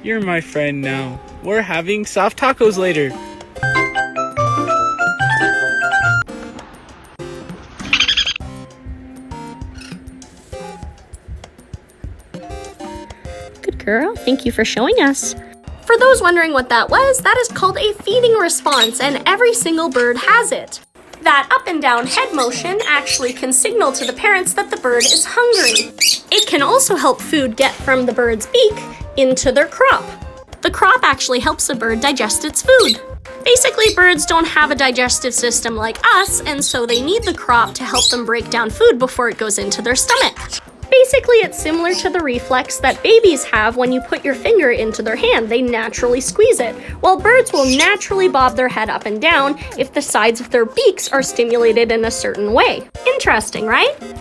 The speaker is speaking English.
You're my friend now. We're having soft tacos later. Good girl. Thank you for showing us. For those wondering what that was, that is called a feeding response, and every single bird has it. That up and down head motion actually can signal to the parents that the bird is hungry. It can also help food get from the bird's beak into their crop. The crop actually helps a bird digest its food. Basically, birds don't have a digestive system like us, and so they need the crop to help them break down food before it goes into their stomach. Basically, it's similar to the reflex that babies have when you put your finger into their hand. They naturally squeeze it, while birds will naturally bob their head up and down if the sides of their beaks are stimulated in a certain way. Interesting, right?